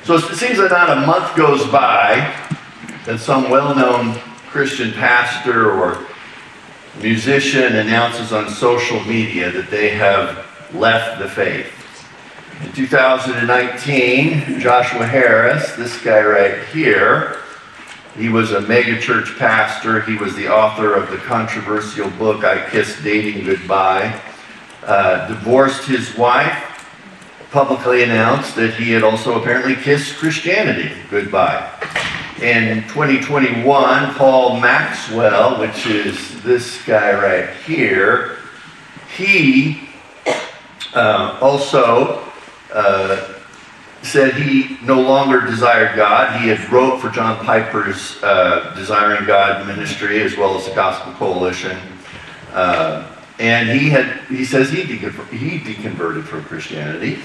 So it seems that not a month goes by that some well-known Christian pastor or musician announces on social media that they have left the faith. In 2019, Joshua Harris, this guy right here, he was a megachurch pastor. He was the author of the controversial book, I Kissed Dating Goodbye. Divorced his wife, publicly announced that he had also apparently kissed Christianity goodbye. In 2021, Paul Maxwell, which is this guy right here, he also said he no longer desired God. He had wrote for John Piper's Desiring God ministry as well as the Gospel Coalition. And he says he deconverted from Christianity.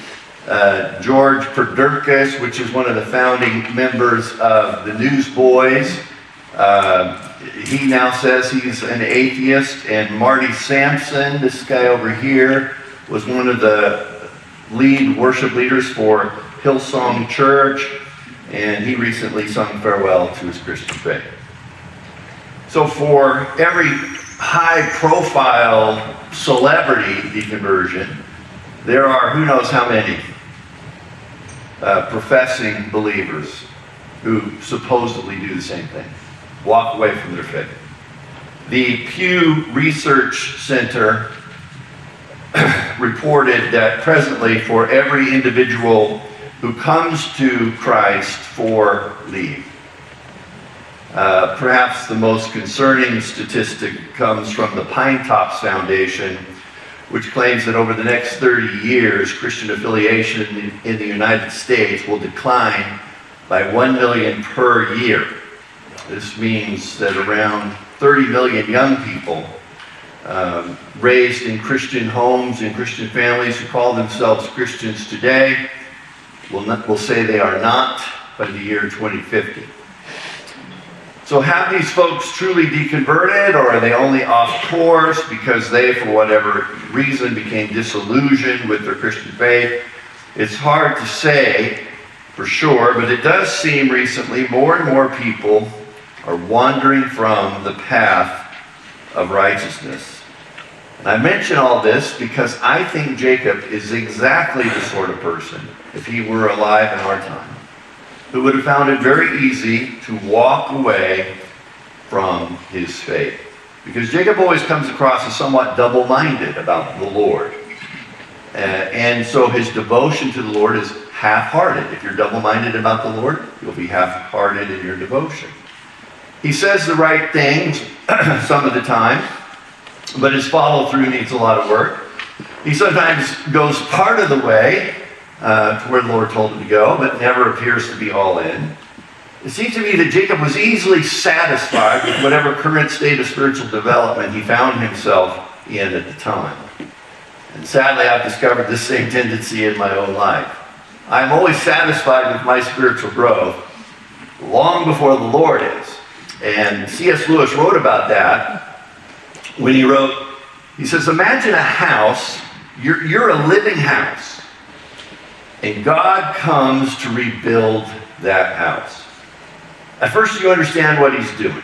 George Perdirkas, which is one of the founding members of the Newsboys, he now says he's an atheist. And Marty Sampson, this guy over here, was one of the lead worship leaders for Hillsong Church, and he recently sung farewell to his Christian faith. So for every high-profile celebrity deconversion, there are who knows how many professing believers who supposedly do the same thing, walk away from their faith. The Pew Research Center reported that presently for every individual who comes to Christ for leave, perhaps the most concerning statistic comes from the Pine Tops Foundation, which claims that over the next 30 years, Christian affiliation in the United States will decline by 1 million per year. This means that around 30 million young people raised in Christian homes, in Christian families who call themselves Christians today will say they are not by the year 2050. So have these folks truly deconverted, or are they only off course because they, for whatever reason, became disillusioned with their Christian faith? It's hard to say for sure, but it does seem recently more and more people are wandering from the path of righteousness. And I mention all this because I think Jacob is exactly the sort of person, if he were alive in our time, who would have found it very easy to walk away from his faith. Because Jacob always comes across as somewhat double-minded about the Lord. And so his devotion to the Lord is half-hearted. If you're double-minded about the Lord, you'll be half-hearted in your devotion. He says the right things some of the time, but his follow-through needs a lot of work. He sometimes goes part of the way to where the Lord told him to go, but never appears to be all in. It seems to me that Jacob was easily satisfied with whatever current state of spiritual development he found himself in at the time. And sadly, I've discovered this same tendency in my own life. I'm always satisfied with my spiritual growth long before the Lord is. And C.S. Lewis wrote about that when he wrote, he says, imagine a house, you're a living house, and God comes to rebuild that house. At first you understand what he's doing.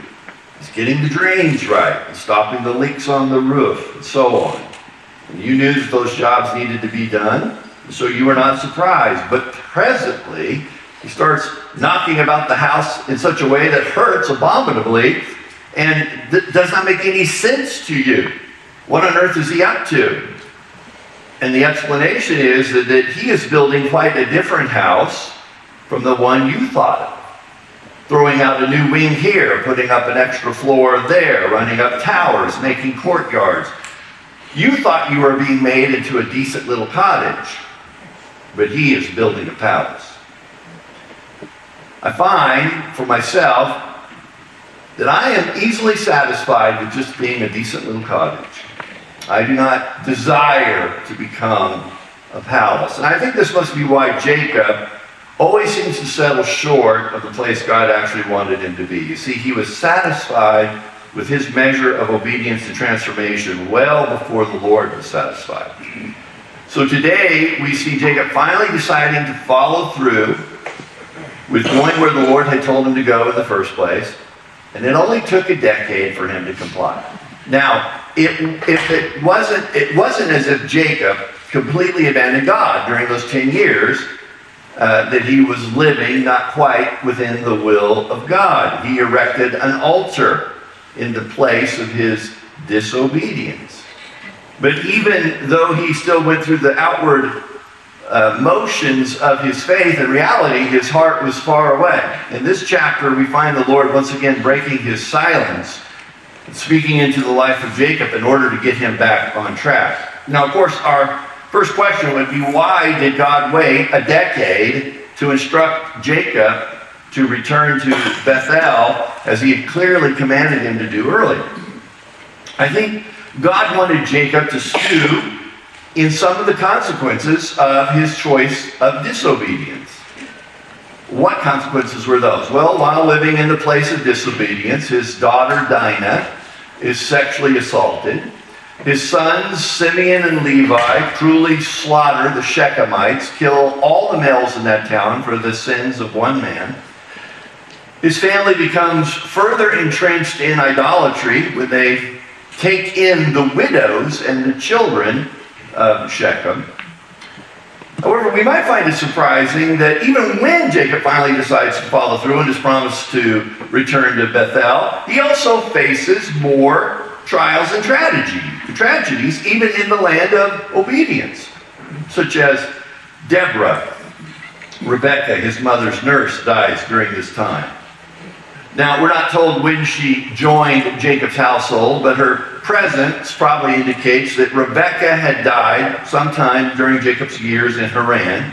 He's getting the drains right, and stopping the leaks on the roof, and so on. And you knew that those jobs needed to be done, so you were not surprised. But presently, he starts knocking about the house in such a way that hurts abominably, and does not make any sense to you. What on earth is he up to? And the explanation is that he is building quite a different house from the one you thought of. Throwing out a new wing here, putting up an extra floor there, running up towers, making courtyards. You thought you were being made into a decent little cottage, but he is building a palace. I find for myself that I am easily satisfied with just being a decent little cottage. I do not desire to become a palace. And I think this must be why Jacob always seems to settle short of the place God actually wanted him to be. You see, he was satisfied with his measure of obedience and transformation well before the Lord was satisfied. So today we see Jacob finally deciding to follow through with going where the Lord had told him to go in the first place, and it only took a decade for him to comply. Now, it wasn't as if Jacob completely abandoned God during those 10 years that he was living not quite within the will of God. He erected an altar in the place of his disobedience. But even though he still went through the outward motions of his faith, in reality, his heart was far away. In this chapter, we find the Lord once again breaking his silence, speaking into the life of Jacob in order to get him back on track. Now, of course, our first question would be, why did God wait a decade to instruct Jacob to return to Bethel as he had clearly commanded him to do earlier? I think God wanted Jacob to stew in some of the consequences of his choice of disobedience. What consequences were those? Well, while living in the place of disobedience, his daughter Dinah is sexually assaulted. His sons Simeon and Levi cruelly slaughter the Shechemites, kill all the males in that town for the sins of one man. His family becomes further entrenched in idolatry when they take in the widows and the children of Shechem. However, we might find it surprising that even when Jacob finally decides to follow through on his promise to return to Bethel, he also faces more trials and tragedies, even in the land of obedience, such as Deborah. Rebecca, his mother's nurse, dies during this time. Now, we're not told when she joined Jacob's household, but her presence probably indicates that Rebecca had died sometime during Jacob's years in Haran.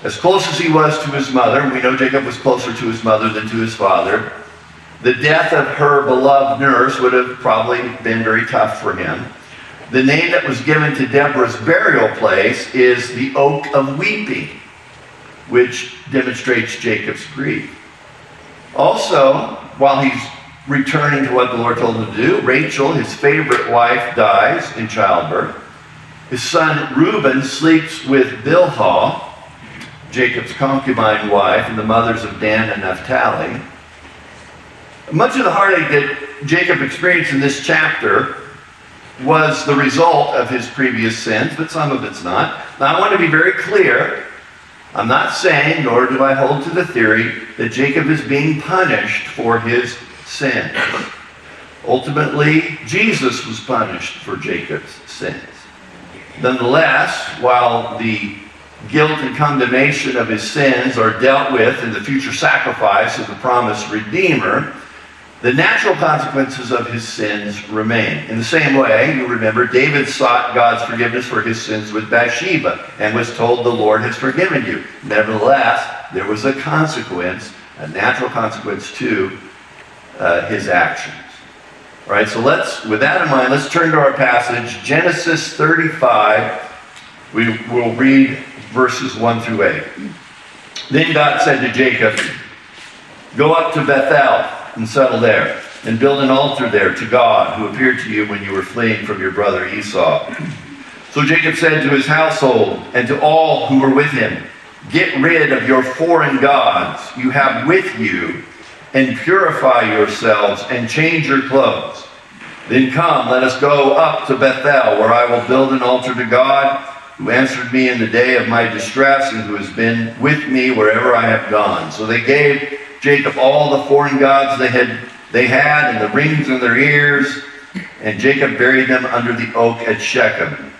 As close as he was to his mother, and we know Jacob was closer to his mother than to his father, the death of her beloved nurse would have probably been very tough for him. The name that was given to Deborah's burial place is the Oak of Weeping, which demonstrates Jacob's grief. Also, while he's returning to what the Lord told him to do, Rachel, his favorite wife, dies in childbirth. His son Reuben sleeps with Bilhah, Jacob's concubine wife, and the mothers of Dan and Naphtali. Much of the heartache that Jacob experienced in this chapter was the result of his previous sins, but some of it's not. Now, I want to be very clear. I'm not saying, nor do I hold to the theory, that Jacob is being punished for his sins. Ultimately, Jesus was punished for Jacob's sins. Nonetheless, while the guilt and condemnation of his sins are dealt with in the future sacrifice of the promised Redeemer, the natural consequences of his sins remain. In the same way, you remember, David sought God's forgiveness for his sins with Bathsheba and was told, the Lord has forgiven you. Nevertheless, there was a consequence, a natural consequence to his actions. All right, so with that in mind, let's turn to our passage, Genesis 35. We will read verses 1 through 8. Then God said to Jacob, "Go up to Bethel and settle there, and build an altar there to God, who appeared to you when you were fleeing from your brother Esau." So Jacob said to his household and to all who were with him, "Get rid of your foreign gods you have with you, and purify yourselves, and change your clothes. Then come, let us go up to Bethel, where I will build an altar to God, who answered me in the day of my distress, and who has been with me wherever I have gone." So they gave Jacob all the foreign gods they had and the rings in their ears, and Jacob buried them under the oak at Shechem.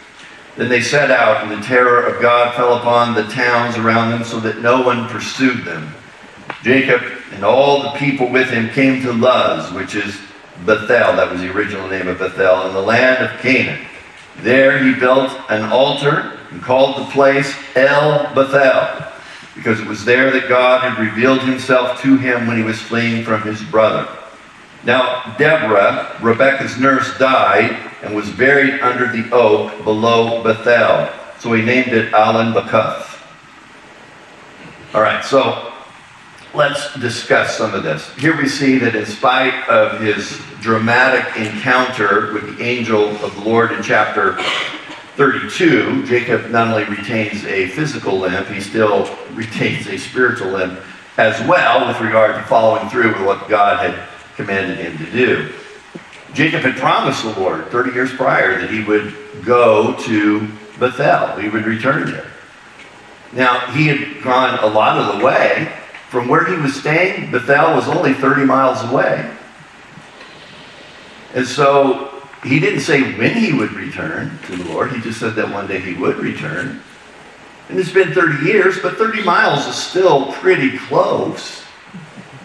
Then they set out, and the terror of God fell upon the towns around them, so that no one pursued them. Jacob and all the people with him came to Luz, which is Bethel, that was the original name of Bethel, in the land of Canaan. There he built an altar and called the place El Bethel, because it was there that God had revealed himself to him when he was fleeing from his brother. Now Deborah, Rebekah's nurse, died and was buried under the oak below Bethel. So he named it Alan Bakuth. All right, so let's discuss some of this. Here we see that in spite of his dramatic encounter with the angel of the Lord in chapter 32, Jacob not only retains a physical limp, he still retains a spiritual limp as well with regard to following through with what God had commanded him to do. Jacob had promised the Lord 30 years prior that he would go to Bethel. He would return there. Now, he had gone a lot of the way. From where he was staying, Bethel was only 30 miles away. And so he didn't say when he would return to the Lord. He just said that one day he would return. And it's been 30 years, but 30 miles is still pretty close.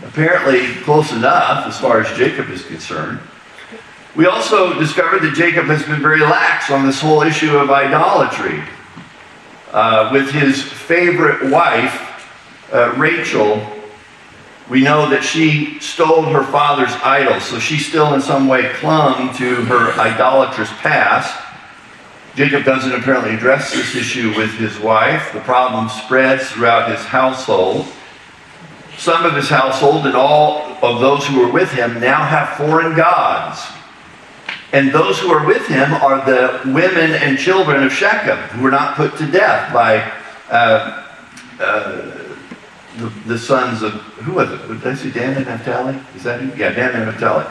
Apparently close enough as far as Jacob is concerned. We also discovered that Jacob has been very lax on this whole issue of idolatry. With his favorite wife, Rachel, we know that she stole her father's idols, so she still in some way clung to her idolatrous past. Jacob doesn't apparently address this issue with his wife. The problem spreads throughout his household. Some of his household and all of those who are with him now have foreign gods. And those who are with him are the women and children of Shechem, who were not put to death by the sons of, who was it? Did I say Dan and Naphtali? Is that who? Yeah, Dan and Naphtali.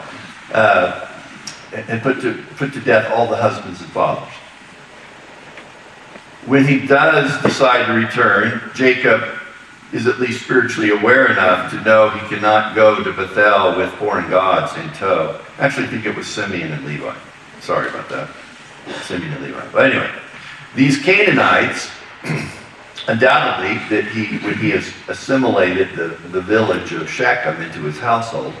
And put to death all the husbands and fathers. When he does decide to return, Jacob is at least spiritually aware enough to know he cannot go to Bethel with foreign gods in tow. I actually think it was Simeon and Levi. Sorry about that. Simeon and Levi. But anyway, these Canaanites, undoubtedly, when he has assimilated the village of Shechem into his household,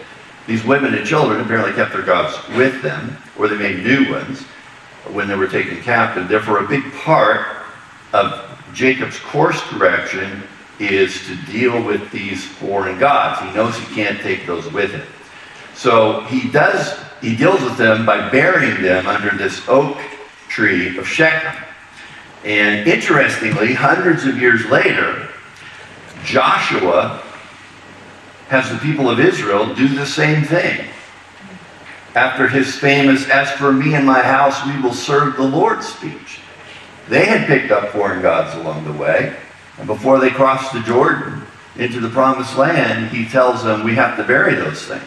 these women and children apparently kept their gods with them, or they made new ones when they were taken captive. Therefore, a big part of Jacob's course correction is to deal with these foreign gods. He knows he can't take those with him. So he deals with them by burying them under this oak tree of Shechem. And interestingly, hundreds of years later, Joshua has the people of Israel do the same thing. After his famous, "As for me and my house, we will serve the Lord" speech. They had picked up foreign gods along the way. And before they crossed the Jordan into the promised land, he tells them we have to bury those things.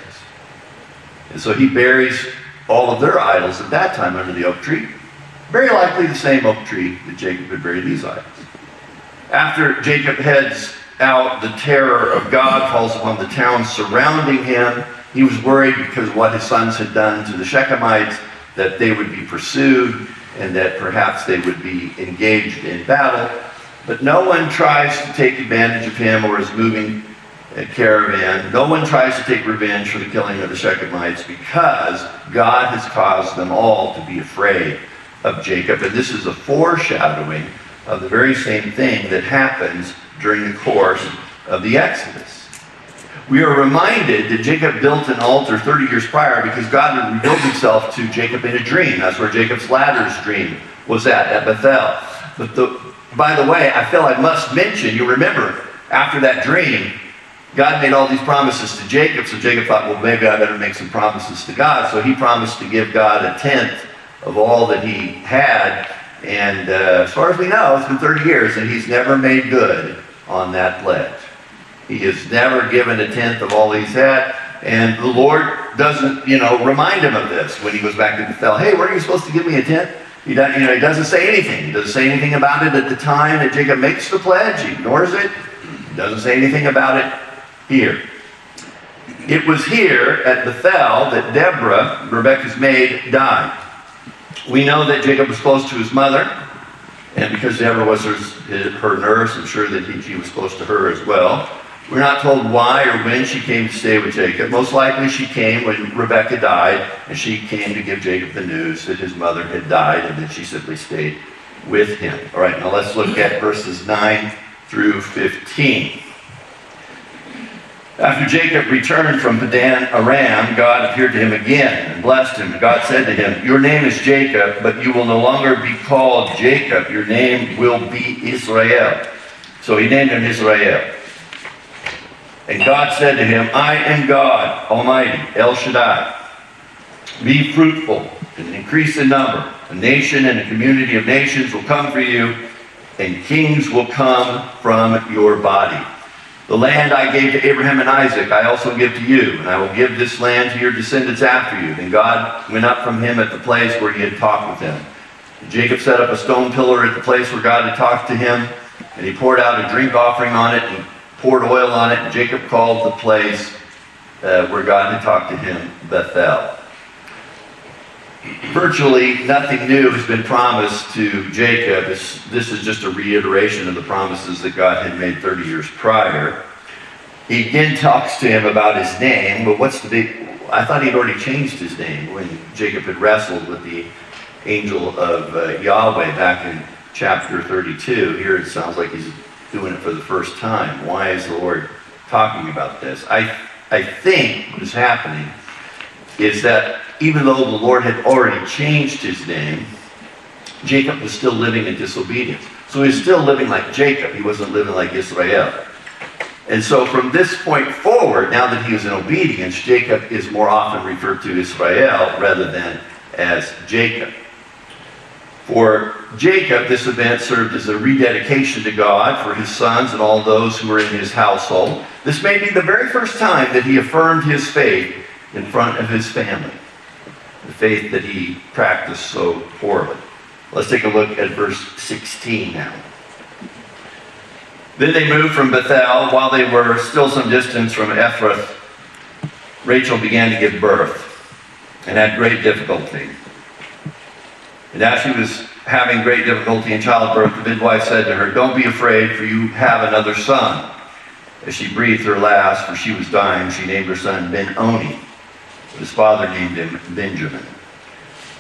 And so he buries all of their idols at that time under the oak tree. Very likely the same oak tree that Jacob had buried these idols. After Jacob heads out, the terror of God falls upon the towns surrounding him. He was worried because of what his sons had done to the Shechemites, that they would be pursued and that perhaps they would be engaged in battle. But no one tries to take advantage of him or his moving caravan. No one tries to take revenge for the killing of the Shechemites because God has caused them all to be afraid of Jacob. And this is a foreshadowing of the very same thing that happens during the course of the Exodus. We are reminded that Jacob built an altar 30 years prior because God had revealed himself to Jacob in a dream. That's where Jacob's ladder's dream was at Bethel. But by the way, I feel I must mention, you remember, after that dream, God made all these promises to Jacob, so Jacob thought, well, maybe I better make some promises to God. So he promised to give God a tenth of all that he had. And as far as we know, it's been 30 years, and he's never made good on that pledge. He has never given a tenth of all he's had. And the Lord doesn't, remind him of this when he goes back to Bethel. Hey, weren't you supposed to give me a tenth? He doesn't say anything. He doesn't say anything about it at the time that Jacob makes the pledge. He ignores it. He doesn't say anything about it here. It was here at Bethel that Deborah, Rebekah's maid, died. We know that Jacob was close to his mother, and because Deborah was her nurse, I'm sure that he was close to her as well. We're not told why or when she came to stay with Jacob. Most likely she came when Rebekah died, and she came to give Jacob the news that his mother had died, and then she simply stayed with him. All right, now let's look at verses 9 through 15. After Jacob returned from Padan Aram, God appeared to him again and blessed him. And God said to him, "Your name is Jacob, but you will no longer be called Jacob. Your name will be Israel." So he named him Israel. And God said to him, "I am God Almighty, El Shaddai. Be fruitful and increase in number. A nation and a community of nations will come for you, and kings will come from your body. The land I gave to Abraham and Isaac, I also give to you, and I will give this land to your descendants after you. Then God went up from him at the place where he had talked with him. And Jacob set up a stone pillar at the place where God had talked to him, and he poured out a drink offering on it, and poured oil on it, and Jacob called the place where God had talked to him Bethel. Virtually nothing new has been promised to Jacob. This is just a reiteration of the promises that God had made 30 years prior. He again talks to him about his name, but what's the big... I thought he'd already changed his name when Jacob had wrestled with the angel of Yahweh back in chapter 32. Here it sounds like he's doing it for the first time. Why is the Lord talking about this? I think what is happening is that even though the Lord had already changed his name, Jacob was still living in disobedience. So he was still living like Jacob. He wasn't living like Israel. And so from this point forward, now that he was in obedience, Jacob is more often referred to Israel rather than as Jacob. For Jacob, this event served as a rededication to God for his sons and all those who were in his household. This may be the very first time that he affirmed his faith in front of his family, the faith that he practiced so poorly. Let's take a look at verse 16 now. Then they moved from Bethel. While they were still some distance from Ephrath, Rachel began to give birth and had great difficulty. And as she was having great difficulty in childbirth, the midwife said to her, "Don't be afraid, for you have another son." As she breathed her last, for she was dying, she named her son Ben-Oni. His father named him Benjamin.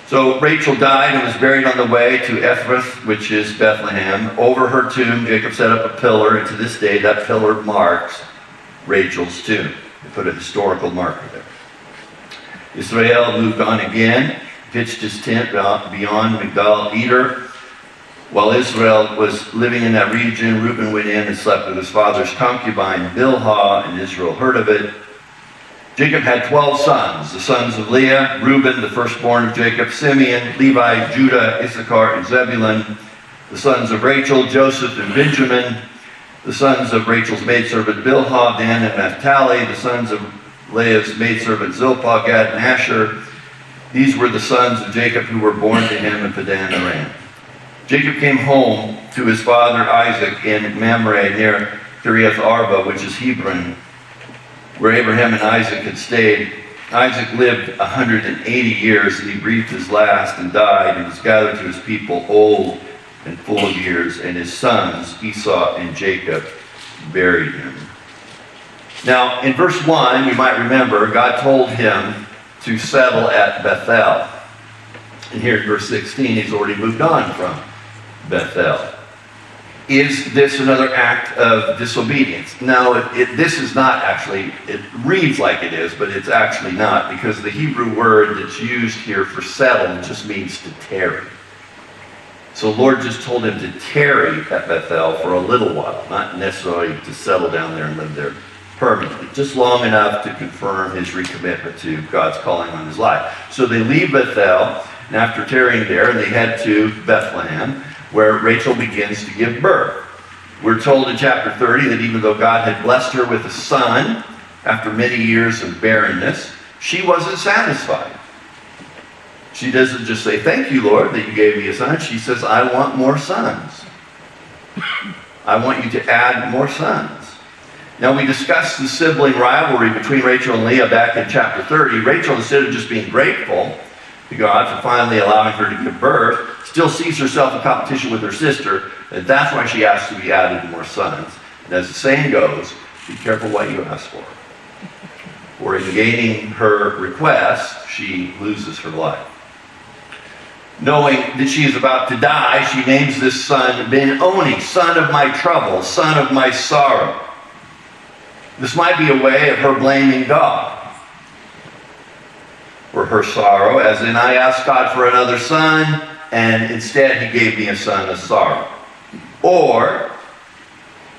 So Rachel died and was buried on the way to Ephrath, which is Bethlehem. Over her tomb, Jacob set up a pillar, and to this day that pillar marks Rachel's tomb. They put a historical marker there. Israel moved on again, pitched his tent beyond Migdal Eder. While Israel was living in that region, Reuben went in and slept with his father's concubine Bilhah, and Israel heard of it. Jacob had 12 sons, the sons of Leah, Reuben, the firstborn of Jacob, Simeon, Levi, Judah, Issachar, and Zebulun, the sons of Rachel, Joseph, and Benjamin, the sons of Rachel's maidservant Bilhah, Dan, and Naphtali, the sons of Leah's maidservant Zilpah, Gad, and Asher. These were the sons of Jacob who were born to him in Padan Aram. Jacob came home to his father Isaac in Mamre near Kiriath Arba, which is Hebron, where Abraham and Isaac had stayed. Isaac lived 180 years, and he breathed his last and died, and was gathered to his people old and full of years, and his sons, Esau and Jacob, buried him. Now, in verse 1, you might remember, God told him to settle at Bethel. And here in verse 16, he's already moved on from Bethel. Is this another act of disobedience? No, this is not actually, it reads like it is, but it's actually not, because the Hebrew word that's used here for settle just means to tarry. So the Lord just told him to tarry at Bethel for a little while, not necessarily to settle down there and live there permanently, just long enough to confirm his recommitment to God's calling on his life. So they leave Bethel, and after tarrying there, they head to Bethlehem, where Rachel begins to give birth. We're told in chapter 30 that even though God had blessed her with a son after many years of barrenness, she wasn't satisfied. She doesn't just say, "Thank you, Lord, that you gave me a son." She says, "I want more sons. I want you to add more sons." Now, we discussed the sibling rivalry between Rachel and Leah back in chapter 30. Rachel, instead of just being grateful to God for finally allowing her to give birth, still sees herself in competition with her sister, and that's why she asks to be added more sons. And as the saying goes, be careful what you ask for. For in gaining her request, she loses her life. Knowing that she is about to die, she names this son Ben-Oni, son of my trouble, son of my sorrow. This might be a way of her blaming God for her sorrow, as in, I asked God for another son, and instead he gave me a son of sorrow. Or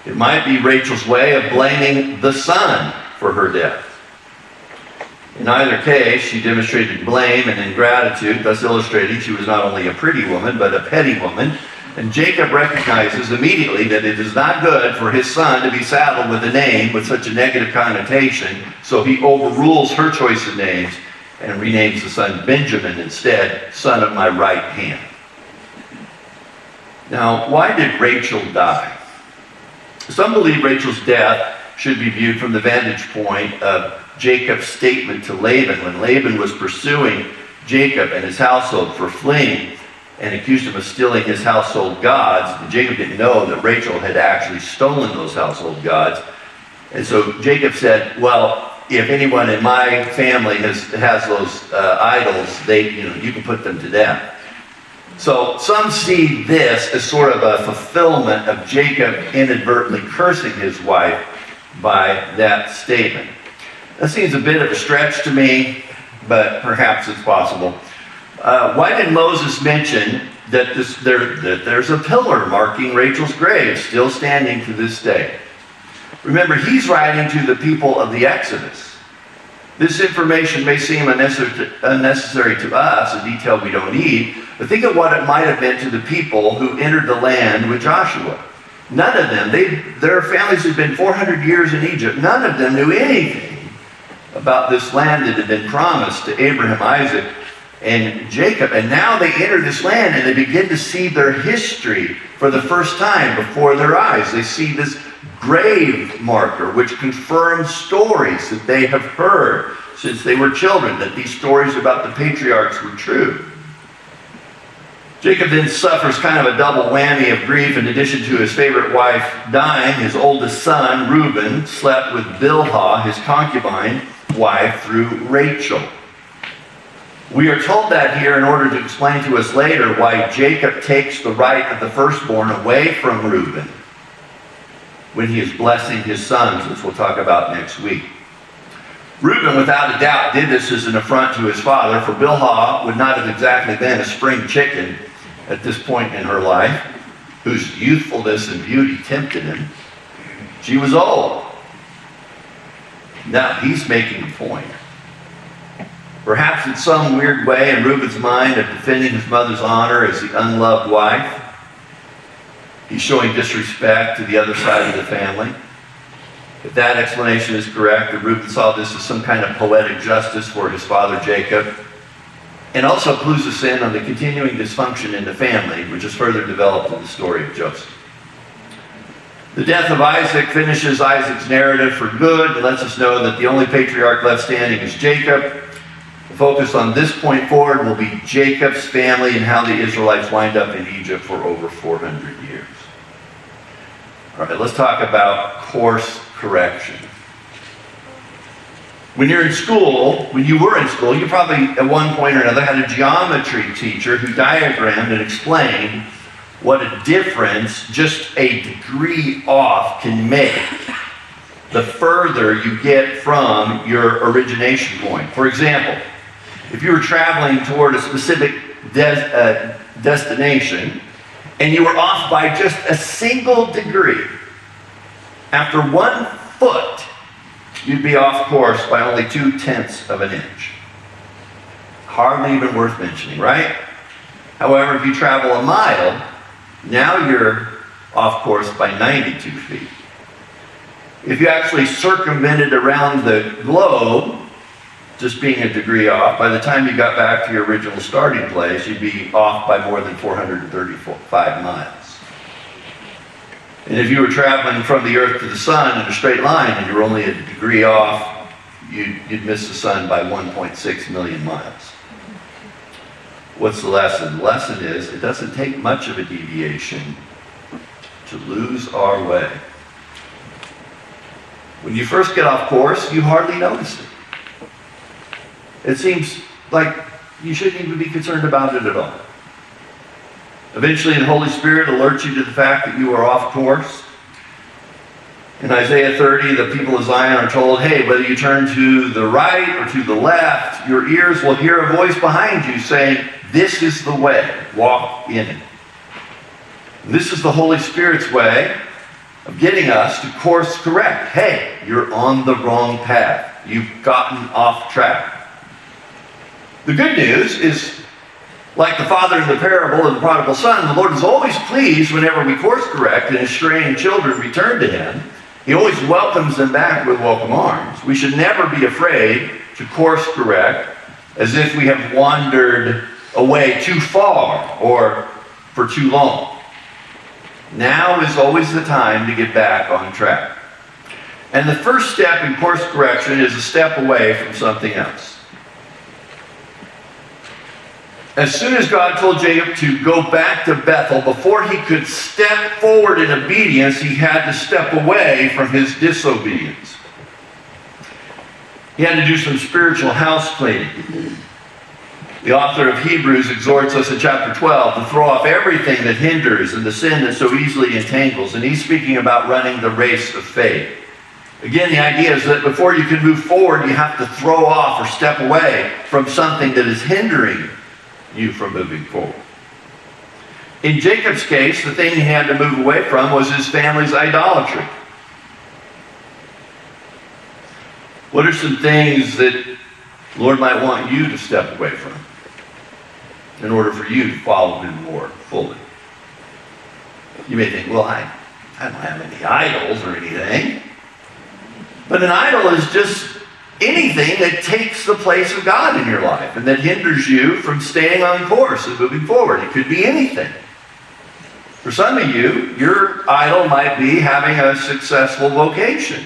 it might be Rachel's way of blaming the son for her death. In either case, she demonstrated blame and ingratitude, thus illustrating she was not only a pretty woman, but a petty woman, And Jacob recognizes immediately that it is not good for his son to be saddled with a name with such a negative connotation, so he overrules her choice of names and renames the son Benjamin instead, son of my right hand. Now, why did Rachel die? Some believe Rachel's death should be viewed from the vantage point of Jacob's statement to Laban when Laban was pursuing Jacob and his household for fleeing and accused him of stealing his household gods. Jacob didn't know that Rachel had actually stolen those household gods. And so Jacob said, well, if anyone in my family has those idols, you can put them to death. So some see this as sort of a fulfillment of Jacob inadvertently cursing his wife by that statement. That seems a bit of a stretch to me, but perhaps it's possible. Why did Moses mention that there's a pillar marking Rachel's grave, still standing to this day? Remember, he's writing to the people of the Exodus. This information may seem unnecessary to us, a detail we don't need, but think of what it might have meant to the people who entered the land with Joshua. None of them, their families had been 400 years in Egypt. None of them knew anything about this land that had been promised to Abraham, Isaac, and Jacob. And now they enter this land and they begin to see their history for the first time before their eyes. They see this grave marker which confirms stories that they have heard since they were children, that these stories about the patriarchs were true. Jacob then suffers kind of a double whammy of grief. In addition to his favorite wife dying, his oldest son, Reuben, slept with Bilhah, his concubine wife, through Rachel. We are told that here in order to explain to us later why Jacob takes the right of the firstborn away from Reuben when he is blessing his sons, which we'll talk about next week. Reuben, without a doubt, did this as an affront to his father, for Bilhah would not have exactly been a spring chicken at this point in her life, whose youthfulness and beauty tempted him. She was old. Now he's making a point. Perhaps in some weird way in Reuben's mind of defending his mother's honor as the unloved wife, he's showing disrespect to the other side of the family. If that explanation is correct, that Reuben saw this as some kind of poetic justice for his father Jacob, and also clues us in on the continuing dysfunction in the family, which is further developed in the story of Joseph. The death of Isaac finishes Isaac's narrative for good and lets us know that the only patriarch left standing is Jacob. The focus on this point forward will be Jacob's family and how the Israelites wind up in Egypt for over 400 years. All right, let's talk about course correction. When you were in school, you probably at one point or another had a geometry teacher who diagrammed and explained what a difference just a degree off can make the further you get from your origination point. For example, if you were traveling toward a specific destination and you were off by just a single degree, after 1 foot, you'd be off course by only 0.2 of an inch. Hardly even worth mentioning, right? However, if you travel a mile, now you're off course by 92 feet. If you actually circumvented around the globe, just being a degree off, by the time you got back to your original starting place, you'd be off by more than 435 miles. And if you were traveling from the earth to the sun in a straight line and you were only a degree off, you'd miss the sun by 1.6 million miles. What's the lesson? The lesson is it doesn't take much of a deviation to lose our way. When you first get off course, you hardly notice it. It seems like you shouldn't even be concerned about it at all. Eventually, the Holy Spirit alerts you to the fact that you are off course. In Isaiah 30, the people of Zion are told, hey, whether you turn to the right or to the left, your ears will hear a voice behind you saying, this is the way, walk in it. This is the Holy Spirit's way of getting us to course correct. Hey, you're on the wrong path. You've gotten off track. The good news is Like the father in the parable of the prodigal son, the Lord is always pleased whenever we course correct and his straying children return to him. He always welcomes them back with welcome arms. We should never be afraid to course correct as if we have wandered away too far or for too long. Now is always the time to get back on track. And the first step in course correction is a step away from something else. As soon as God told Jacob to go back to Bethel, before he could step forward in obedience, he had to step away from his disobedience. He had to do some spiritual house cleaning. The author of Hebrews exhorts us in chapter 12 to throw off everything that hinders and the sin that so easily entangles. And he's speaking about running the race of faith. Again, the idea is that before you can move forward, you have to throw off or step away from something that is hindering you from moving forward. In Jacob's case, the thing he had to move away from was his family's idolatry. What are some things that the Lord might want you to step away from in order for you to follow him more fully? You may think, well, I don't have any idols or anything. But an idol is just anything that takes the place of God in your life and that hinders you from staying on course and moving forward. It could be anything. For some of you, your idol might be having a successful vocation.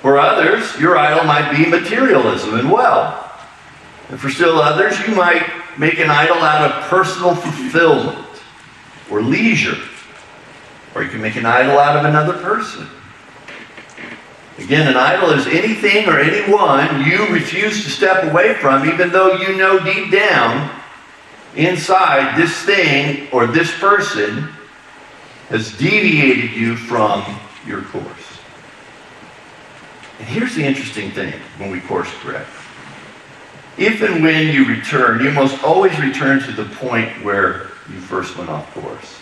For others, your idol might be materialism and wealth. And for still others, you might make an idol out of personal fulfillment or leisure. Or you can make an idol out of another person. Again, an idol is anything or anyone you refuse to step away from, even though you know deep down inside this thing or this person has deviated you from your course. And here's the interesting thing when we course correct. If and when you return, you must always return to the point where you first went off course.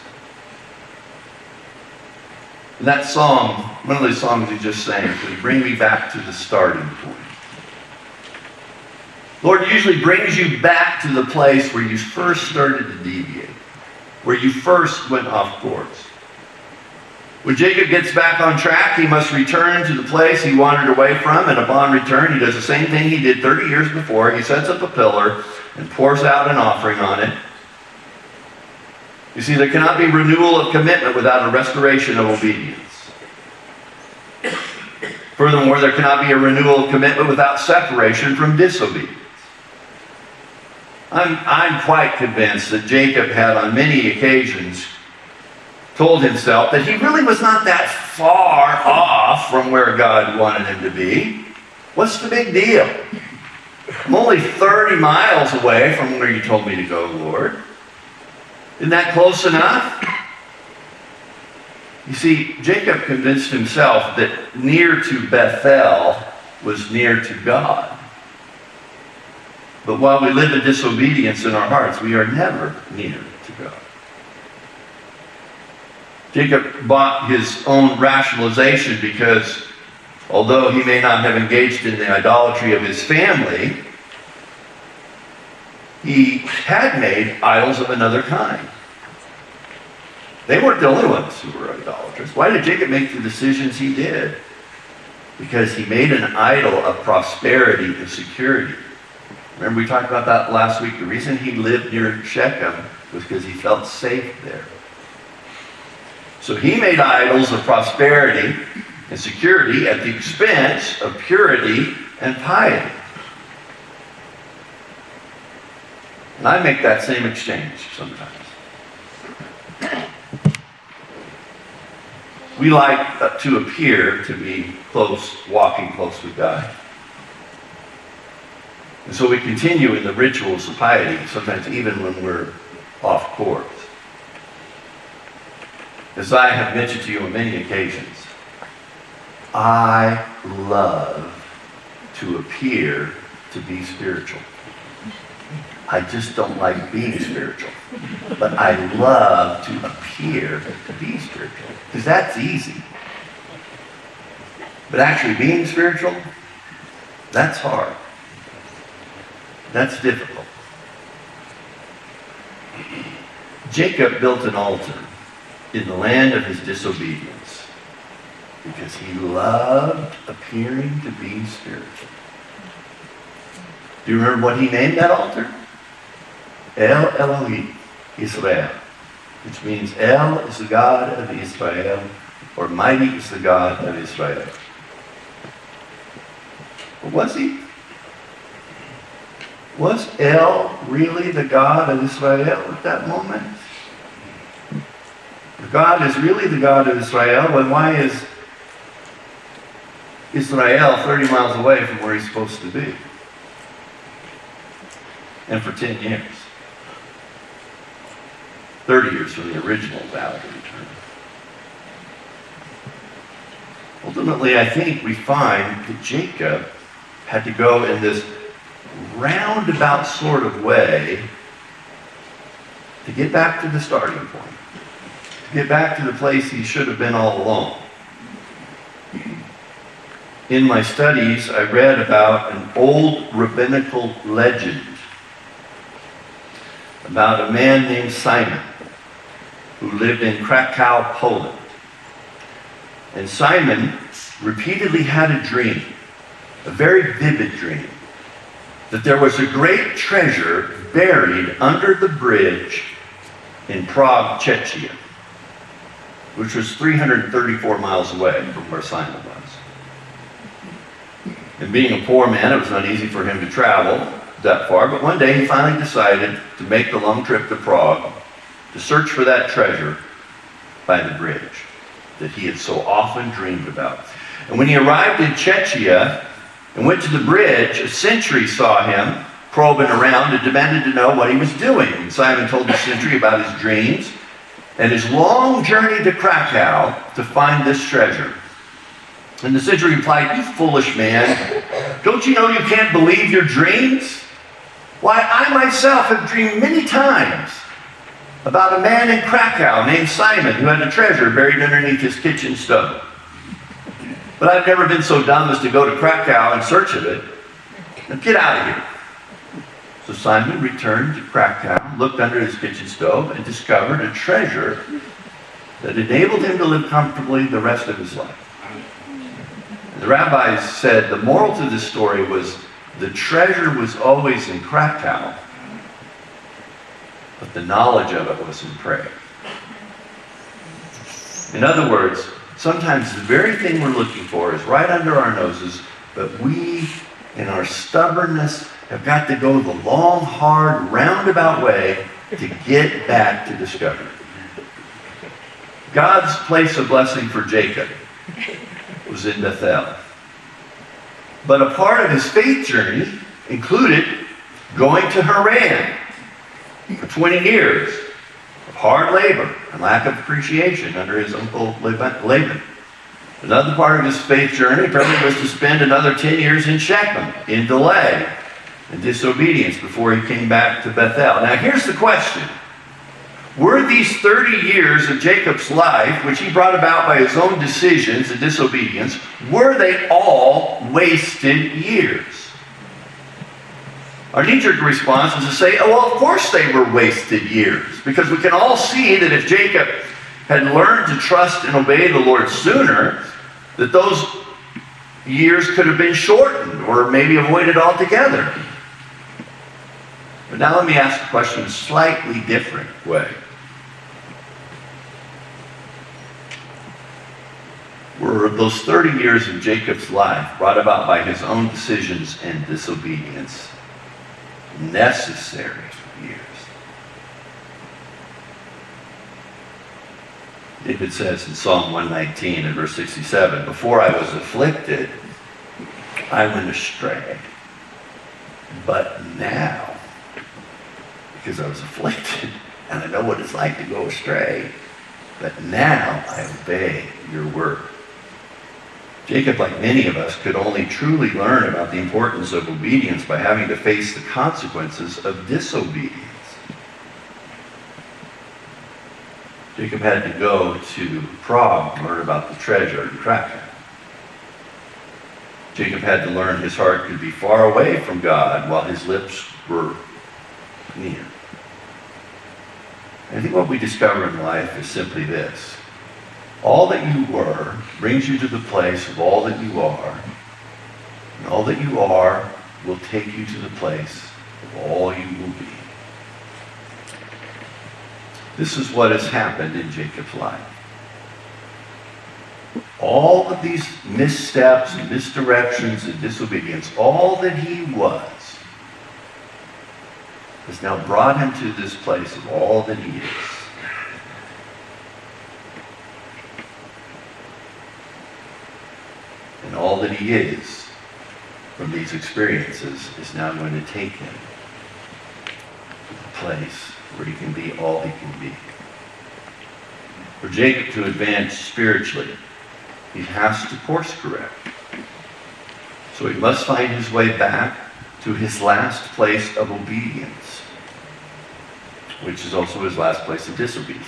And that song, one of those songs he just sang, would bring me back to the starting point. Lord usually brings you back to the place where you first started to deviate, where you first went off course. When Jacob gets back on track, he must return to the place he wandered away from, and upon return, he does the same thing he did 30 years before. He sets up a pillar and pours out an offering on it. You see, there cannot be renewal of commitment without a restoration of obedience. Furthermore, there cannot be a renewal of commitment without separation from disobedience. I'm quite convinced that Jacob had on many occasions told himself that he really was not that far off from where God wanted him to be. What's the big deal? I'm only 30 miles away from where you told me to go, Lord. Isn't that close enough? You see, Jacob convinced himself that near to Bethel was near to God. But while we live in disobedience in our hearts, we are never near to God. Jacob bought his own rationalization because although he may not have engaged in the idolatry of his family, he had made idols of another kind. They weren't the only ones who were idolaters. Why did Jacob make the decisions he did? Because he made an idol of prosperity and security. Remember we talked about that last week. The reason he lived near Shechem was because he felt safe there. So he made idols of prosperity and security at the expense of purity and piety. And I make that same exchange sometimes. We like to appear to be close, walking close with God. And so we continue in the rituals of piety, sometimes even when we're off course. As I have mentioned to you on many occasions, I love to appear to be spiritual. I just don't like being spiritual. But I love to appear to be spiritual. Because that's easy. But actually being spiritual, that's hard. That's difficult. Jacob built an altar in the land of his disobedience because he loved appearing to be spiritual. Do you remember what he named that altar? El Elohim Israel, which means El is the God of Israel, or mighty is the God of Israel. But was he? Was El really the God of Israel at that moment? If God is really the God of Israel, then why is Israel 30 miles away from where he's supposed to be? And for 10 years. 30 years from the original vow to return. Ultimately, I think we find that Jacob had to go in this roundabout sort of way to get back to the starting point, to get back to the place he should have been all along. In my studies, I read about an old rabbinical legend about a man named Simon who lived in Krakow, Poland. And Simon repeatedly had a dream, a very vivid dream, that there was a great treasure buried under the bridge in Prague, Czechia, which was 334 miles away from where Simon was. And being a poor man, it was not easy for him to travel that far, but one day he finally decided to make the long trip to Prague to search for that treasure by the bridge that he had so often dreamed about. And when he arrived in Czechia and went to the bridge, a sentry saw him probing around and demanded to know what he was doing. And Simon told the sentry about his dreams and his long journey to Krakow to find this treasure. And the sentry replied, "You foolish man, don't you know you can't believe your dreams? Why, I myself have dreamed many times about a man in Krakow named Simon who had a treasure buried underneath his kitchen stove. But I've never been so dumb as to go to Krakow in search of it. Now get out of here." So Simon returned to Krakow, looked under his kitchen stove, and discovered a treasure that enabled him to live comfortably the rest of his life. And the rabbis said the moral to this story was the treasure was always in Krakow, but the knowledge of it was in prayer. In other words, sometimes the very thing we're looking for is right under our noses, but we, in our stubbornness, have got to go the long, hard, roundabout way to get back to discovery. God's place of blessing for Jacob was in Bethel. But a part of his faith journey included going to Haran for 20 years of hard labor and lack of appreciation under his uncle Laban. Another part of his faith journey probably was to spend another 10 years in Shechem, in delay and disobedience before he came back to Bethel. Now here's the question. Were these 30 years of Jacob's life, which he brought about by his own decisions and disobedience, were they all wasted years? Our knee-jerk response is to say, oh, well, of course they were wasted years, because we can all see that if Jacob had learned to trust and obey the Lord sooner, that those years could have been shortened or maybe avoided altogether. But now let me ask the question in a slightly different way. Were those 30 years of Jacob's life brought about by his own decisions and disobedience necessary years? David says in Psalm 119 and verse 67, "Before I was afflicted, I went astray. But now, because I was afflicted, and I know what it's like to go astray, but now I obey your word." Jacob, like many of us, could only truly learn about the importance of obedience by having to face the consequences of disobedience. Jacob had to go to Prague to learn about the treasure in Krakow. Jacob had to learn his heart could be far away from God while his lips were near. I think what we discover in life is simply this. All that you were brings you to the place of all that you are, and all that you are will take you to the place of all you will be. This is what has happened in Jacob's life. All of these missteps and misdirections and disobedience, all that he was, has now brought him to this place of all that he is. And all that he is from these experiences is now going to take him to the place where he can be all he can be. For Jacob to advance spiritually, he has to course correct. So he must find his way back to his last place of obedience, which is also his last place of disobedience.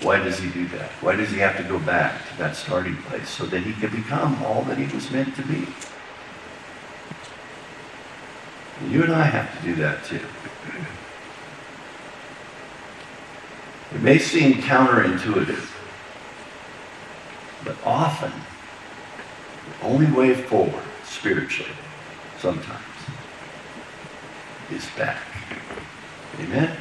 Why does he do that? Why does he have to go back to that starting place so that he can become all that he was meant to be? And you and I have to do that too. It may seem counterintuitive, but often the only way forward spiritually, sometimes, is back. Amen?